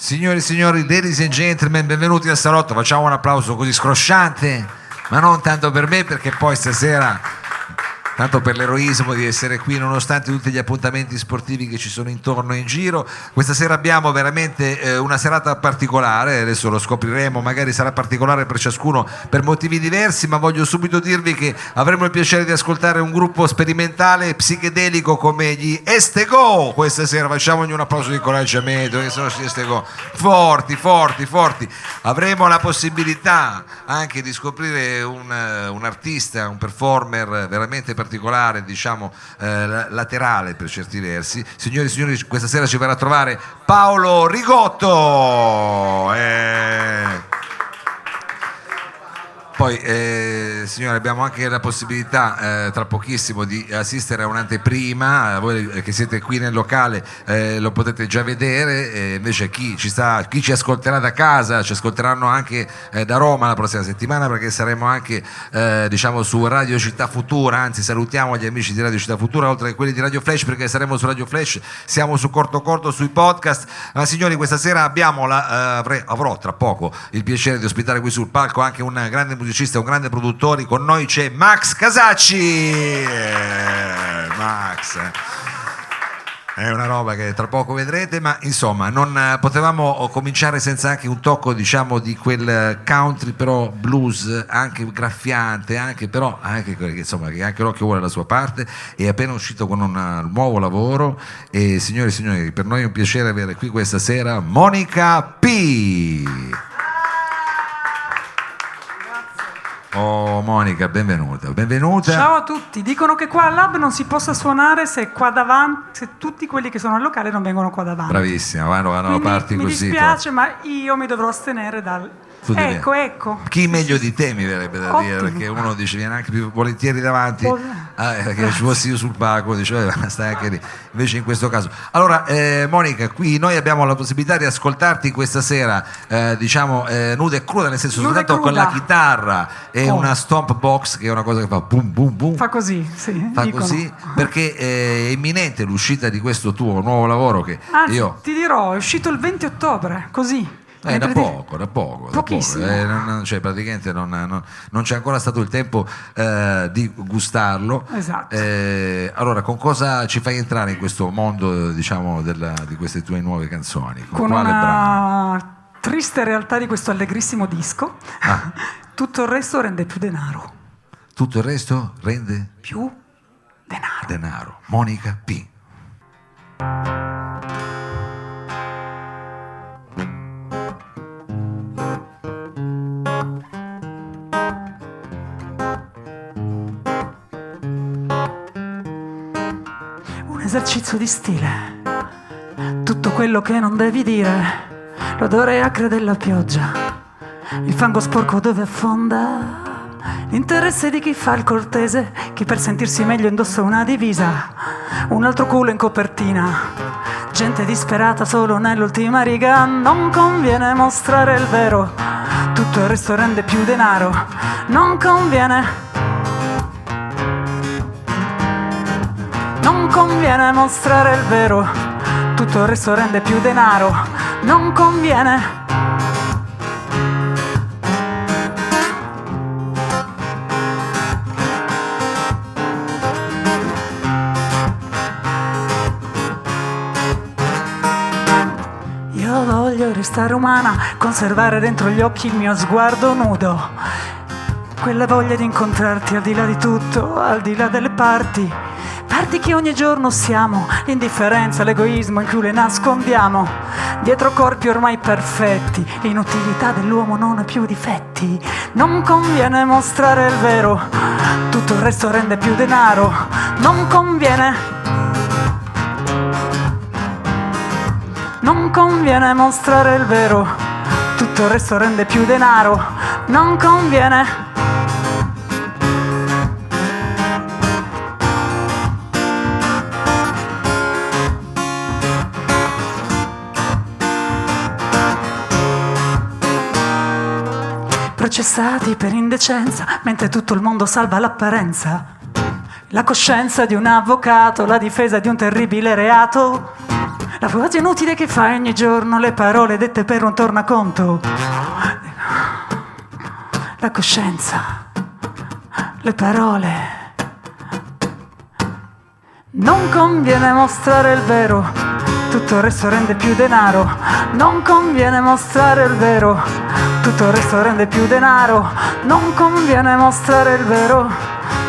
Signori e signori, ladies and gentlemen, benvenuti al salotto. Facciamo un applauso così scrosciante, ma non tanto per me, perché poi stasera, tanto per l'eroismo di essere qui nonostante tutti gli appuntamenti sportivi che ci sono intorno e in giro, questa sera abbiamo veramente una serata particolare. Adesso lo scopriremo, magari sarà particolare per ciascuno per motivi diversi, ma voglio subito dirvi che avremo il piacere di ascoltare un gruppo sperimentale psichedelico come gli Estego questa sera. Facciamogli un applauso di incoraggiamento, che sono gli Estego forti. Avremo la possibilità anche di scoprire un artista, un performer veramente particolare, diciamo laterale per certi versi. Signori e signori, questa sera ci verrà a trovare Paolo Rigotto. Poi signore, abbiamo anche la possibilità tra pochissimo di assistere a un'anteprima. Voi che siete qui nel locale lo potete già vedere, invece chi ci ascolterà da casa, ci ascolteranno anche da Roma la prossima settimana, perché saremo anche diciamo su Radio Città Futura. Anzi, salutiamo gli amici di Radio Città Futura, oltre che quelli di Radio Flash, perché saremo su Radio Flash, siamo su Corto sui podcast. Ma signori, questa sera avrò tra poco il piacere di ospitare qui sul palco anche un grande musicista, un grande produttore. Con noi c'è Max Casacci. Max è una roba che tra poco vedrete, ma insomma non potevamo cominciare senza anche un tocco, diciamo, di quel country però blues, anche graffiante, anche insomma che anche l'occhio vuole la sua parte. È appena uscito con un nuovo lavoro e signori e signori, per noi è un piacere avere qui questa sera Monica P. Oh Monica, benvenuta. Ciao a tutti. Dicono che qua al Lab non si possa suonare se qua davanti, se tutti quelli che sono al locale non vengono qua davanti. Bravissima, vanno a parti così. Mi dispiace, ma io mi dovrò astenere dal... Ecco. Chi meglio di te, mi verrebbe da dire, perché uno dice viene anche più volentieri davanti, che ci fossi io sul palco, dice stai anche lì. Invece in questo caso, allora Monica, qui noi abbiamo la possibilità di ascoltarti questa sera, diciamo nuda e cruda, nel senso soltanto con la chitarra e una stomp box, che è una cosa che fa boom boom boom, fa così, sì, fa dicono. Così, perché è imminente l'uscita di questo tuo nuovo lavoro che io ti dirò, è uscito il 20 ottobre, così. Da poco, pochissimo. Cioè praticamente non c'è ancora stato il tempo di gustarlo. Esatto. Allora, con cosa ci fai entrare in questo mondo, diciamo, di queste tue nuove canzoni? Con quale una brano? triste realtà di questo allegrissimo disco. Tutto il resto rende più denaro. Tutto il resto rende più denaro. Monica P. Esercizio di stile, tutto quello che non devi dire, l'odore acre della pioggia, il fango sporco dove affonda, l'interesse di chi fa il cortese, chi per sentirsi meglio indossa una divisa, un altro culo in copertina, gente disperata solo nell'ultima riga. Non conviene mostrare il vero, tutto il resto rende più denaro. Non conviene mostrare il vero, tutto il resto rende più denaro. Non conviene. Io voglio restare umana, conservare dentro gli occhi il mio sguardo nudo, quella voglia di incontrarti al di là di tutto, al di là delle parti che ogni giorno siamo, l'indifferenza, l'egoismo in cui le nascondiamo dietro corpi ormai perfetti, l'inutilità dell'uomo non ha più difetti. Non conviene mostrare il vero, tutto il resto rende più denaro. Non conviene mostrare il vero, tutto il resto rende più denaro. Non conviene. Processati per indecenza, mentre tutto il mondo salva l'apparenza. La coscienza di un avvocato, la difesa di un terribile reato. La frase inutile che fai ogni giorno, le parole dette per un tornaconto, la coscienza, le parole. Non conviene mostrare il vero, tutto il resto rende più denaro. Non conviene mostrare il vero, tutto il resto rende più denaro. Non conviene mostrare il vero,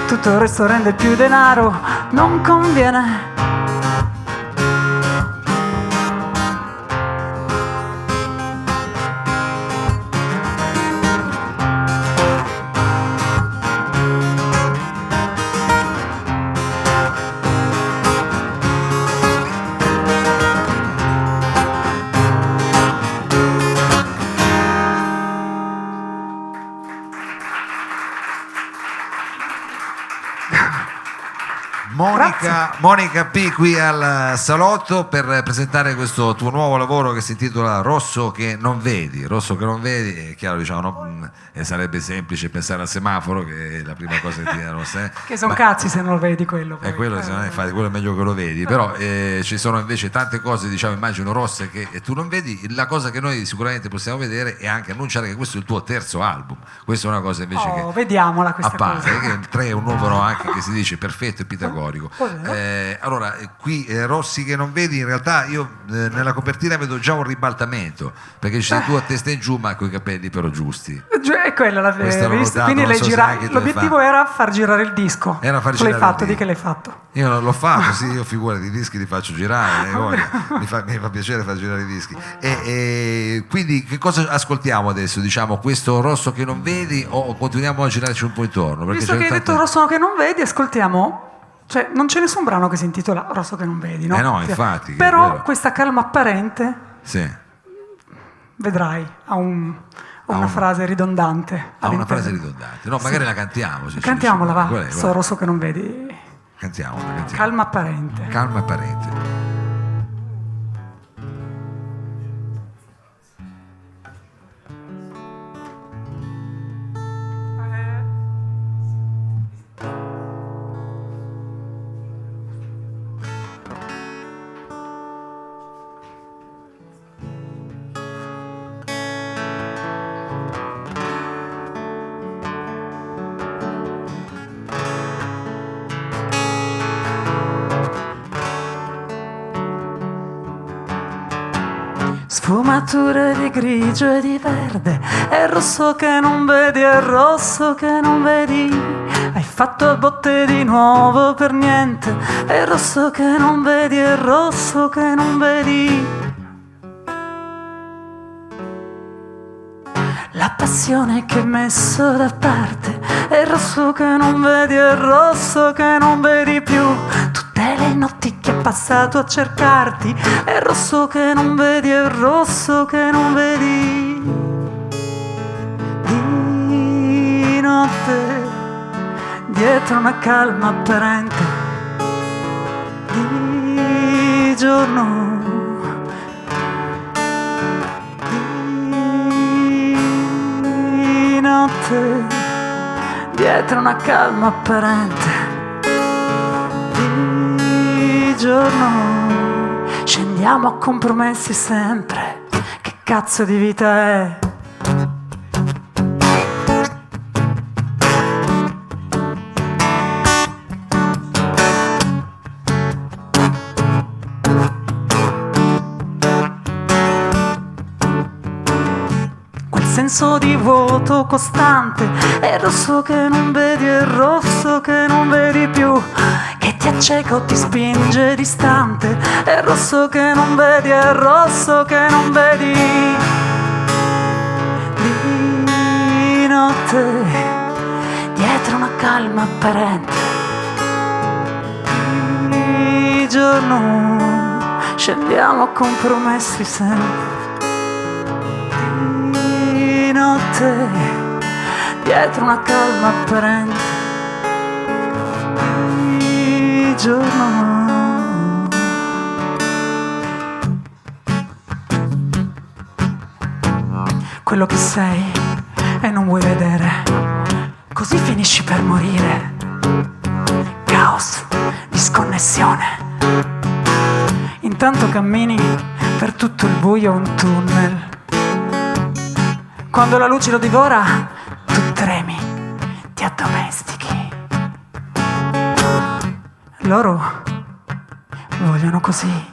tutto il resto rende più denaro. Non conviene. Monica P qui al salotto per presentare questo tuo nuovo lavoro che si intitola Rosso che non vedi. Rosso che non vedi, è chiaro, diciamo, sarebbe semplice pensare al semaforo, che è la prima cosa che ti dà rossa. Che sono cazzi se non lo vedi quello. È quello, infatti, quello è meglio che lo vedi, però ci sono invece tante cose, diciamo, immagino rosse che tu non vedi. La cosa che noi sicuramente possiamo vedere è anche annunciare che questo è il tuo terzo album. Questa è una cosa invece che vediamola questa cosa. Che il 3 è un numero anche che si dice perfetto e pitagorico. Allora, qui Rossi che non vedi, in realtà io nella copertina vedo già un ribaltamento, perché ci sei tu a testa in giù ma con i capelli però giusti. È quella la vista. Quindi l'obiettivo era far girare il disco. Era far tu l'hai girare fatto, di che l'hai fatto? Io non l'ho fatto, sì, io figurati, i dischi li faccio girare, mi fa piacere far girare i dischi. E quindi che cosa ascoltiamo adesso? Diciamo questo Rosso che non vedi o continuiamo a girarci un po' intorno? Perché visto che hai detto Rosso che non vedi, ascoltiamo. Cioè, non c'è nessun brano che si intitola Rosso che non vedi, no? No, infatti. Però questa calma apparente, sì, vedrai, ha una frase ridondante. Ha una frase ridondante. No, magari la cantiamo. Cantiamola, va. Sto Rosso che non vedi. Cantiamola. Calma apparente. Calma apparente. Sfumature di grigio e di verde, è rosso che non vedi, è rosso che non vedi. Hai fatto a botte di nuovo per niente, è rosso che non vedi, è rosso che non vedi. La passione che hai messo da parte, è rosso che non vedi, è rosso che non vedi più. Tutte le notti che hai passato a cercarti, è rosso che non vedi, è rosso che non vedi. Di notte, dietro una calma apparente, di giorno, di notte, dietro una calma apparente, di giorno, scendiamo a compromessi sempre. Che cazzo di vita è? Senso di vuoto costante, è rosso che non vedi, è rosso che non vedi più, che ti acceca o ti spinge distante, è rosso che non vedi, è rosso che non vedi. Di notte, dietro una calma apparente, di giorno, scendiamo a compromessi sempre. Notte, dietro una calma apparente, di giorno. Quello che sei e non vuoi vedere, così finisci per morire. Caos, disconnessione, intanto cammini per tutto il buio un tunnel. Quando la luce lo divora, tu tremi, ti addomestichi. Loro vogliono così.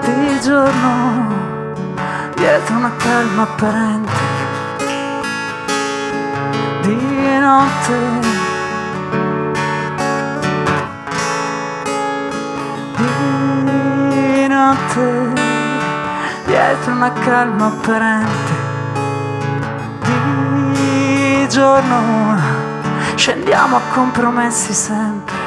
Di giorno, dietro una calma apparente. Di notte, di notte, dietro una calma apparente. Di giorno, scendiamo a compromessi sempre.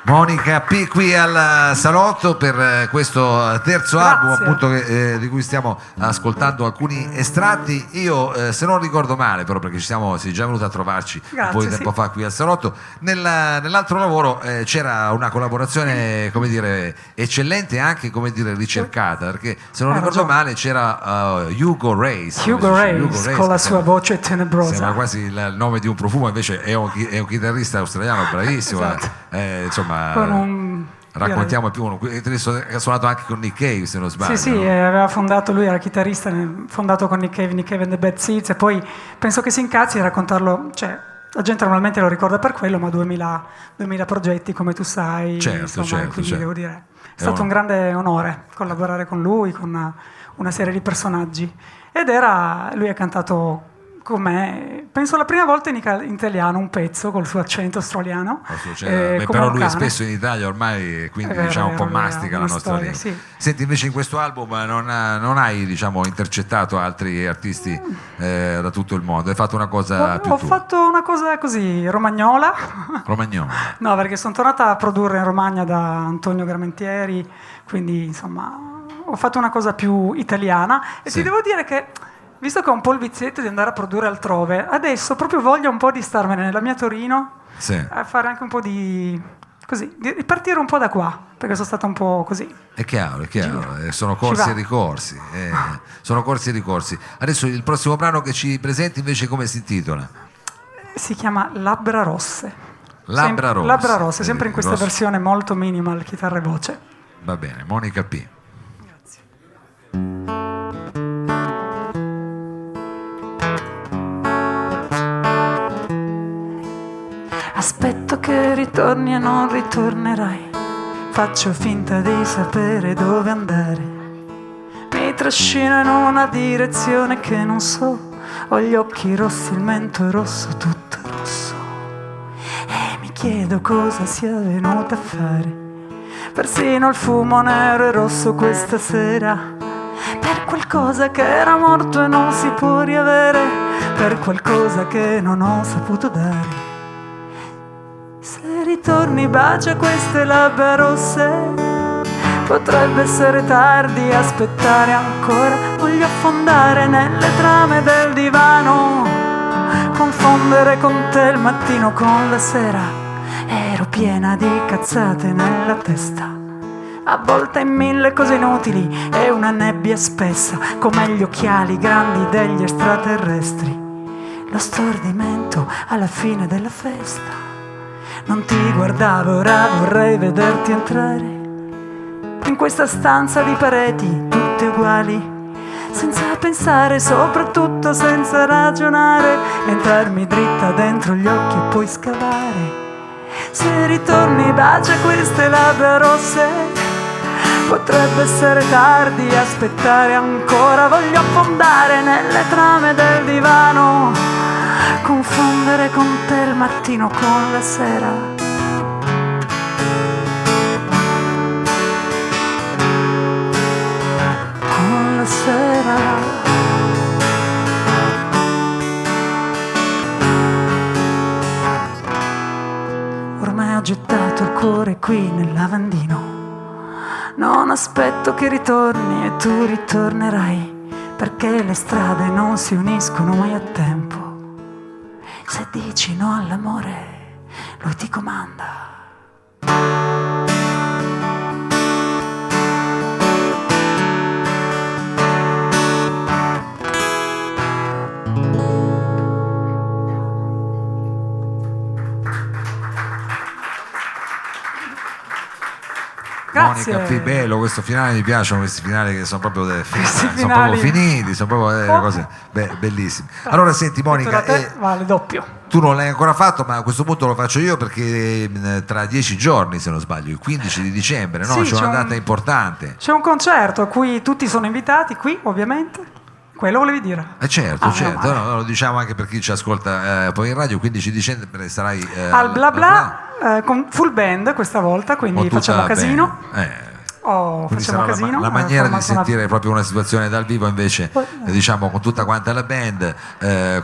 Monica P qui al salotto per questo terzo album, appunto di cui stiamo ascoltando alcuni estratti. Io se non ricordo male, però, perché sei già venuta a trovarci un po' di tempo fa qui al salotto, nell'altro lavoro c'era una collaborazione, come dire, eccellente e anche, come dire, ricercata, perché se non ricordo male c'era Hugo Race con la sua voce tenebrosa. Sembra quasi il nome di un profumo, invece è un chitarrista australiano bravissimo. Esatto. Insomma, raccontiamo più. Ha suonato anche con Nick Cave, se non sbaglio. Sì, aveva fondato, lui era chitarrista, fondato con Nick Cave and the Bad Seeds, e poi penso che si incazzi a raccontarlo, cioè la gente normalmente lo ricorda per quello, ma 2000 progetti, come tu sai. Certo. Devo dire, è stato un grande onore collaborare con lui, con una serie di personaggi, lui ha cantato con me, penso la prima volta in italiano, un pezzo col suo accento australiano. Però lui è spesso in Italia ormai, quindi diciamo un po' mastica la nostra lingua. Sì. Senti, invece in questo album non hai, diciamo, intercettato altri artisti da tutto il mondo, hai fatto una cosa più Ho fatto una cosa così, romagnola. No, perché sono tornata a produrre in Romagna da Antonio Gramentieri, quindi insomma ho fatto una cosa più italiana e ti devo dire che, visto che ho un po' il vizietto di andare a produrre altrove, adesso proprio voglio un po' di starmene nella mia Torino, a fare anche un po' di partire un po' da qua, perché sono stata un po' così. È chiaro, sono corsi e ricorsi. Sono corsi e ricorsi. Adesso il prossimo brano che ci presenti invece come si intitola? Si chiama Labbra Rosse. Labbra Rosse, sempre in questa versione molto minimal, chitarra e voce. Va bene, Monica P. Grazie. Aspetto che ritorni e non ritornerai. Faccio finta di sapere dove andare. Mi trascino in una direzione che non so. Ho gli occhi rossi, il mento è rosso, tutto rosso. E mi chiedo cosa sia venuta a fare. Persino il fumo nero e rosso questa sera. Per qualcosa che era morto e non si può riavere. Per qualcosa che non ho saputo dare. Se ritorni bacia queste labbra rosse, potrebbe essere tardi, aspettare ancora. Voglio affondare nelle trame del divano, confondere con te il mattino con la sera. Ero piena di cazzate nella testa, avvolta in mille cose inutili e una nebbia spessa, come gli occhiali grandi degli extraterrestri. Lo stordimento alla fine della festa. Non ti guardavo, ora vorrei vederti entrare in questa stanza di pareti tutte uguali, senza pensare, soprattutto senza ragionare, entrarmi dritta dentro gli occhi e poi scavare. Se ritorni bacia queste labbra rosse, potrebbe essere tardi, aspettare ancora. Voglio affondare nelle trame del divano, confondere con te il mattino con la sera. Con la sera. Ormai ho gettato il cuore qui nel lavandino. Non aspetto che ritorni e tu ritornerai, perché le strade non si uniscono mai a tempo. Se dici no all'amore, lui ti comanda. Monica P, bello questo finale, mi piacciono questi finali che sono proprio sono finali. proprio finiti, sono proprio cose bellissime. Allora senti Monica, Vale doppio. tu non l'hai ancora fatto, ma a questo punto lo faccio io perché tra 10 giorni, se non sbaglio, il 15 di dicembre, no? Sì, c'è una data importante. C'è un concerto a cui tutti sono invitati, qui ovviamente. Quello volevi dire? Certo, certo. no, lo diciamo anche per chi ci ascolta poi in radio. Il 15 dicembre sarai al Bla Bla con full band questa volta, quindi facciamo casino. Facciamo casino. La maniera di sentire proprio una situazione dal vivo invece diciamo con tutta quanta la band,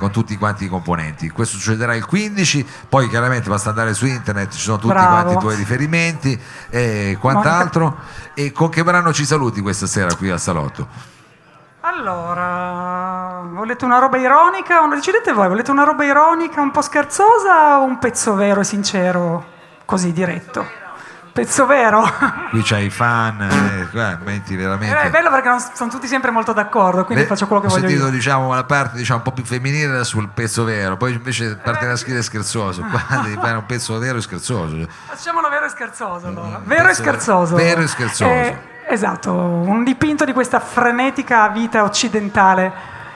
con tutti quanti i componenti. Questo succederà il 15, poi chiaramente basta andare su internet, ci sono tutti quanti i tuoi riferimenti e quant'altro. E con che brano ci saluti questa sera qui al Salotto? Allora, volete una roba ironica? Decidete voi, volete una roba ironica un po' scherzosa o un pezzo vero e sincero, così diretto? Pezzo vero? Qui c'hai i fan, metti veramente. È bello perché non sono tutti sempre molto d'accordo, quindi faccio quello che voglio io. Ho sentito diciamo la parte un po' più femminile sul pezzo vero, poi invece parte da scrivere scherzoso, qua devi fare un pezzo vero e scherzoso. Facciamolo vero e scherzoso allora. Vero e scherzoso. Vero e scherzoso. Esatto, un dipinto di questa frenetica vita occidentale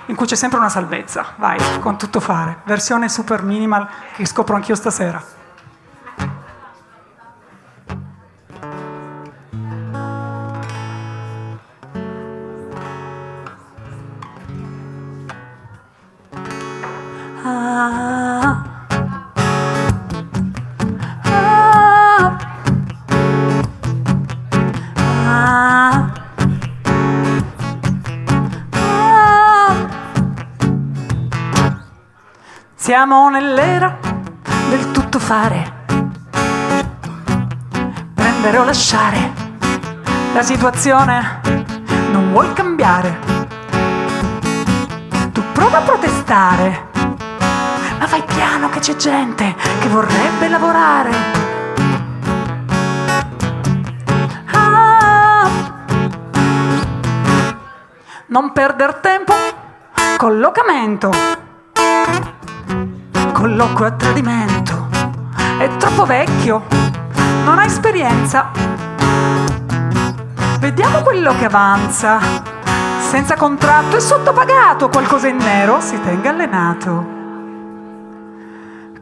in cui c'è sempre una salvezza. Vai, con tutto fare. Versione super minimal che scopro anch'io stasera. Siamo nell'era del tutto fare, prendere o lasciare, la situazione non vuol cambiare. Tu prova a protestare, ma fai piano che c'è gente che vorrebbe lavorare. Non perder tempo, collocamento. Colloquio a tradimento, è troppo vecchio, non ha esperienza. Vediamo quello che avanza, senza contratto e sottopagato, qualcosa in nero, si tenga allenato.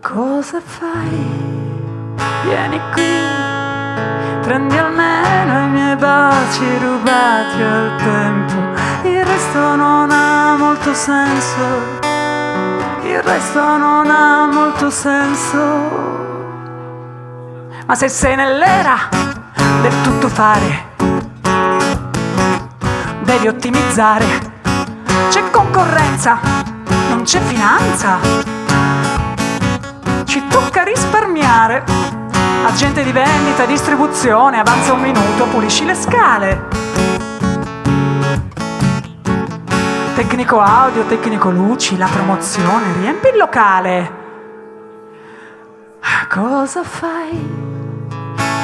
Cosa fai? Vieni qui, prendi almeno i miei baci rubati al tempo, il resto non ha molto senso. Il resto non ha molto senso. Ma se sei nell'era del tutto fare, devi ottimizzare. C'è concorrenza, non c'è finanza. Ci tocca risparmiare. Agente di vendita e distribuzione, avanza un minuto, pulisci le scale. Tecnico audio, tecnico luci, la promozione, riempi il locale. Cosa fai?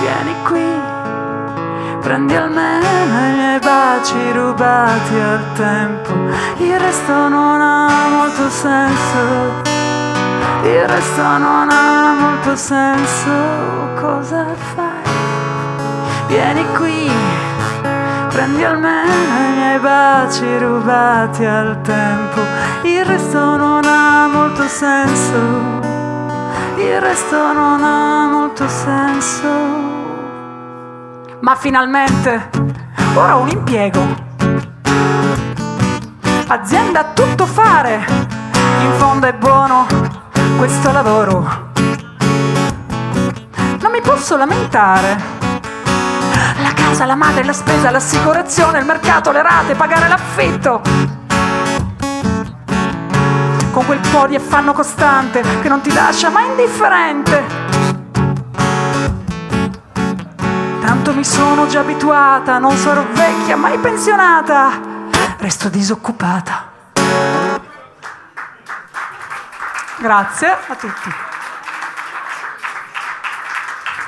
Vieni qui, prendi almeno i miei baci rubati al tempo. Il resto non ha molto senso. Il resto non ha molto senso. Cosa fai? Vieni qui, prendi almeno i miei baci rubati al tempo. Il resto non ha molto senso. Il resto non ha molto senso. Ma finalmente ora un impiego. Azienda a tutto fare. In fondo è buono questo lavoro. Non mi posso lamentare. La casa, la madre, la spesa, l'assicurazione, il mercato, le rate, pagare l'affitto. Con quel po' di affanno costante che non ti lascia mai indifferente. Tanto mi sono già abituata, non sarò vecchia, mai pensionata. Resto disoccupata. Grazie a tutti.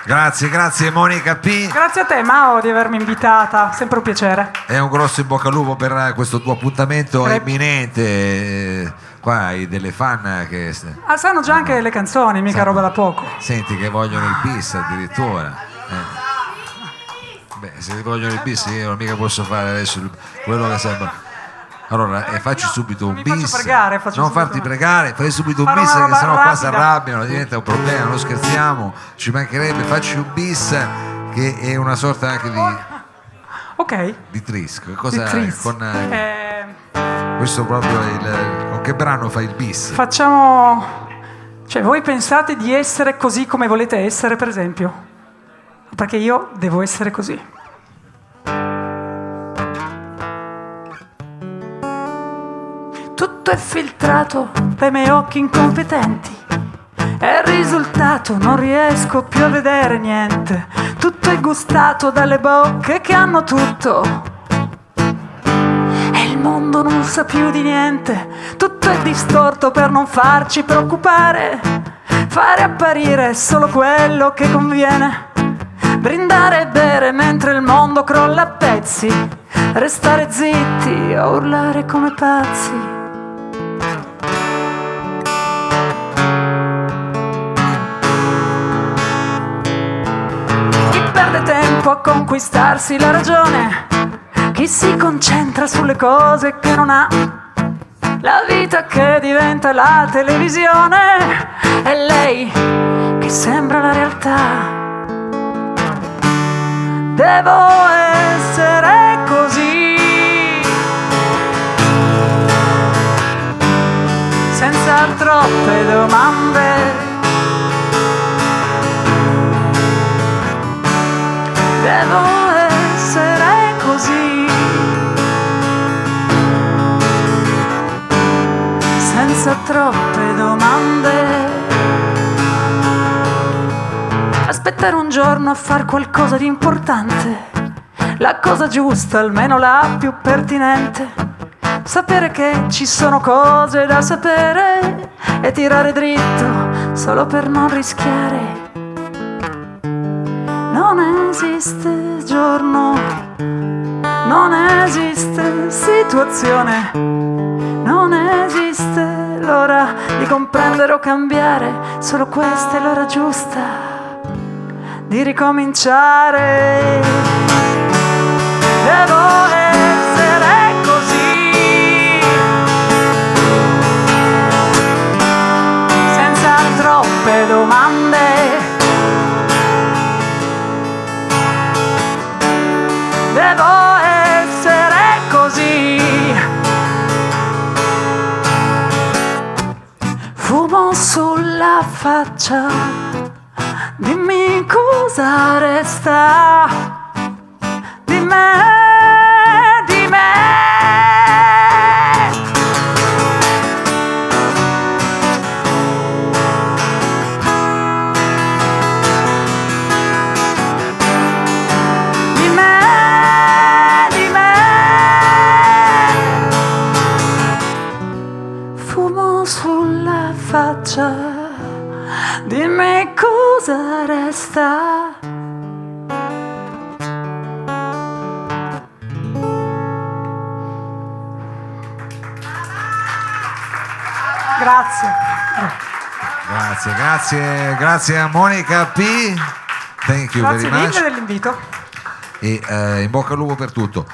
Grazie Monica P. Grazie a te Mao di avermi invitata, sempre un piacere. È un grosso in bocca al lupo per questo tuo appuntamento imminente. Qua hai delle fan che sanno già anche le canzoni, mica roba da poco. Senti che vogliono il bis addirittura. Beh, se vogliono il bis io non mica posso fare adesso quello che sembra. Allora facci subito un bis. Non farti pregare, fai subito un bis che sennò qua si arrabbiano, diventa un problema, non scherziamo, ci mancherebbe. Facci un bis che è una sorta anche di tris. Cosa con questo proprio con che brano fai il bis? Facciamo, cioè voi pensate di essere così come volete essere, per esempio? Perché io devo essere così. Tutto è filtrato dai miei occhi incompetenti e il risultato non riesco più a vedere niente. Tutto è gustato dalle bocche che hanno tutto e il mondo non sa più di niente. Tutto è distorto per non farci preoccupare, fare apparire solo quello che conviene, brindare e bere mentre il mondo crolla a pezzi, restare zitti o urlare come pazzi. Tempo a conquistarsi la ragione, chi si concentra sulle cose che non ha, la vita che diventa la televisione e lei che sembra la realtà. Devo essere così, senza troppe domande. Devo essere così, senza troppe domande. Aspettare un giorno a far qualcosa di importante, la cosa giusta, almeno la più pertinente. Sapere che ci sono cose da sapere e tirare dritto solo per non rischiare. Non esiste giorno, non esiste situazione, non esiste l'ora di comprendere o cambiare, solo questa è l'ora giusta di ricominciare. Devo essere così, senza troppe domande. Devo essere così. Fumo sulla faccia, dimmi cosa resta di me, di me. Dimmi cosa resta. Grazie a Monica P. Thank you very much. Grazie mille dell'invito. E in bocca al lupo per tutto.